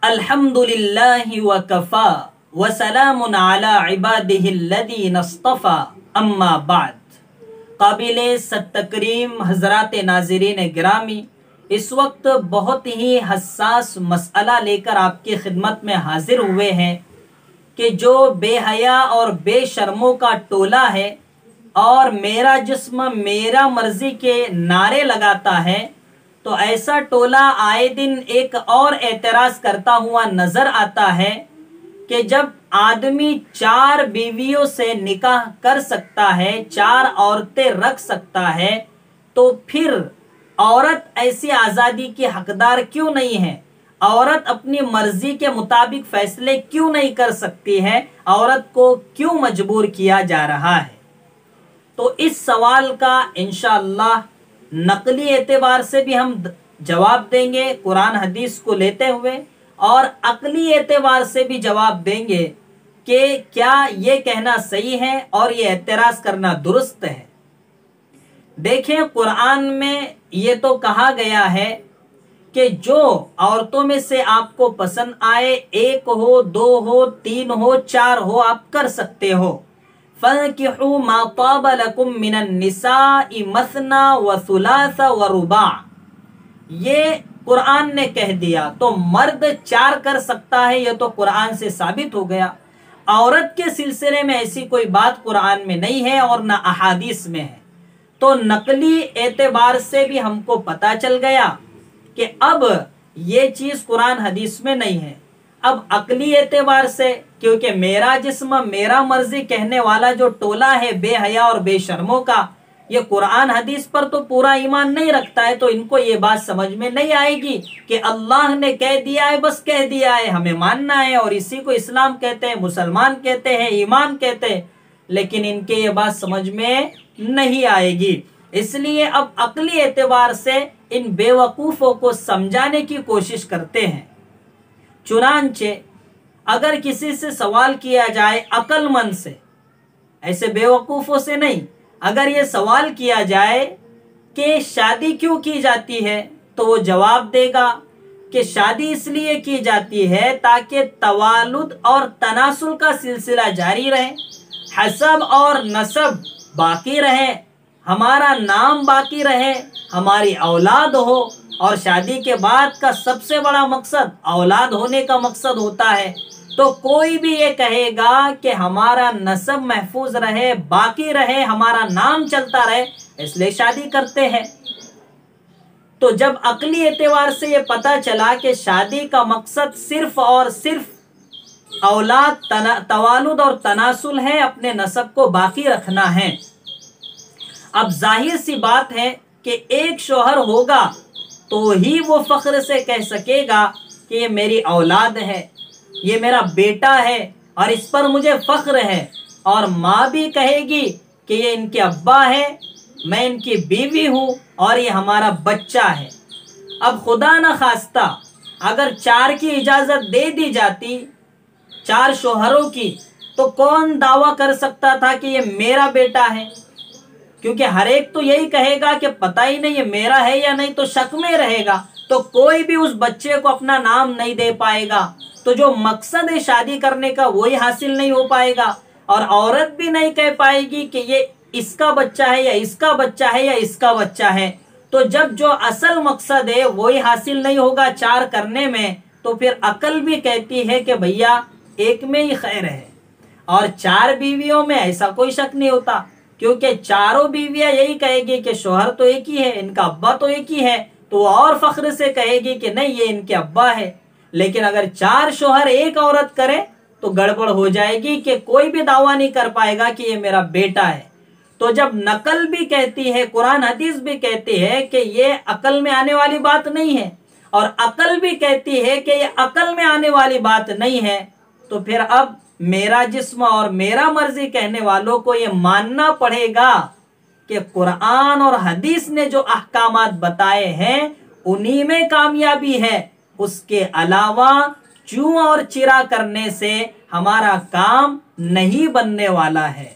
अल्हम्दुलिल्लाहि व कफ़ा व सलामुन अला इबादिहिल्लज़ीना इस्तफ़ा अम्मा बाद। काबिले सत्तकरीम हज़रात नाज़रीन गिरामी, इस वक्त बहुत ही हसास मसला लेकर आपकी खिदमत में हाजिर हुए हैं कि जो बेहया और बेशर्मों का टोला है और मेरा जिस्म मेरा मर्जी के नारे लगाता है, तो ऐसा टोला आए दिन एक और एतराज़ करता हुआ नजर आता है कि जब आदमी 4 बीवियों से निकाह कर सकता है, 4 औरतें रख सकता है, तो फिर औरत ऐसी आज़ादी की हकदार क्यों नहीं है? औरत अपनी मर्जी के मुताबिक फैसले क्यों नहीं कर सकती है? औरत को क्यों मजबूर किया जा रहा है? तो इस सवाल का इंशाअल्लाह नकली एतबार से भी हम जवाब देंगे कुरान हदीस को लेते हुए, और अकली एतबार से भी जवाब देंगे कि क्या ये कहना सही है और ये एतराज़ करना दुरुस्त है। देखें, कुरान में ये तो कहा गया है कि जो औरतों में से आपको पसंद आए, 1 हो, 2 हो, 3 हो, 4 हो, आप कर सकते हो। फंकिहू मा ताब लकुम मिनन निसाई मसना व सुलासा व रुबा, ये कुरान ने कह दिया। तो मर्द 4 कर सकता है, ये तो कुरान से साबित हो गया। औरत के सिलसिले में ऐसी कोई बात कुरान में नहीं है और न अहादीस में है। तो नकली एतबार से भी हमको पता चल गया कि अब ये चीज कुरान हदीस में नहीं है। अब अकली एतबार से, क्योंकि मेरा जिस्म मेरा मर्जी कहने वाला जो टोला है बेहया और बेशर्मों का, ये कुरान हदीस पर तो पूरा ईमान नहीं रखता है, तो इनको ये बात समझ में नहीं आएगी कि अल्लाह ने कह दिया है, बस कह दिया है, हमें मानना है, और इसी को इस्लाम कहते हैं, मुसलमान कहते हैं, ईमान कहते हैं। लेकिन इनके ये बात समझ में नहीं आएगी। इसलिए अब अकली एतबार से इन बेवकूफों को समझाने की कोशिश करते हैं। चुनांचे अगर किसी से सवाल किया जाए अक्लमंद से, ऐसे बेवकूफों से नहीं, अगर ये सवाल किया जाए कि शादी क्यों की जाती है, तो वो जवाब देगा कि शादी इसलिए की जाती है ताकि तवालुद और तनासुल का सिलसिला जारी रहे, हसब और नसब बाकी रहे, हमारा नाम बाकी रहे, हमारी औलाद हो। और शादी के बाद का सबसे बड़ा मकसद औलाद होने का मकसद होता है। तो कोई भी ये कहेगा कि हमारा नसब महफूज रहे, बाकी रहे, हमारा नाम चलता रहे, इसलिए शादी करते हैं। तो जब अकली एतबार से ये पता चला कि शादी का मकसद सिर्फ और सिर्फ औलाद, तवालुद और तनासुल है, अपने नसब को बाकी रखना है। अब जाहिर सी बात है कि एक शौहर होगा तो ही वो फख्र से कह सकेगा कि ये मेरी औलाद है, ये मेरा बेटा है और इस पर मुझे फख्र है। और माँ भी कहेगी कि ये इनके अब्बा है, मैं इनकी बीवी हूँ और ये हमारा बच्चा है। अब खुदा न खास्ता अगर 4 की इजाज़त दे दी जाती, 4 शौहरों की, तो कौन दावा कर सकता था कि ये मेरा बेटा है? क्योंकि हर एक तो यही कहेगा कि पता ही नहीं ये मेरा है या नहीं, तो शक में रहेगा, तो कोई भी उस बच्चे को अपना नाम नहीं दे पाएगा। तो जो मकसद है शादी करने का वही हासिल नहीं हो पाएगा, और औरत भी नहीं कह पाएगी कि ये इसका बच्चा है या इसका बच्चा है या इसका बच्चा है। तो जब जो असल मकसद है वही हासिल नहीं होगा 4 करने में, तो फिर अकल भी कहती है कि भैया एक में ही खैर है। और 4 बीवियों में ऐसा कोई शक नहीं होता, क्योंकि चारों बीवियां यही कहेगी कि शौहर तो एक ही है, इनका अब्बा तो एक ही है, तो और फख्र से कहेगी कि नहीं ये इनके अब्बा है। लेकिन अगर 4 शौहर एक औरत करे तो गड़बड़ हो जाएगी कि कोई भी दावा नहीं कर पाएगा कि ये मेरा बेटा है। तो जब नकल भी कहती है, कुरान हदीस भी कहती है कि ये अकल में आने वाली बात नहीं है, और अकल भी कहती है कि ये अकल में आने वाली बात नहीं है, तो फिर अब मेरा जिस्म और मेरा मर्जी कहने वालों को ये मानना पड़ेगा कि कुरान और हदीस ने जो अहकामात बताए हैं उन्हीं में कामयाबी है। उसके अलावा चूं और चिरा करने से हमारा काम नहीं बनने वाला है।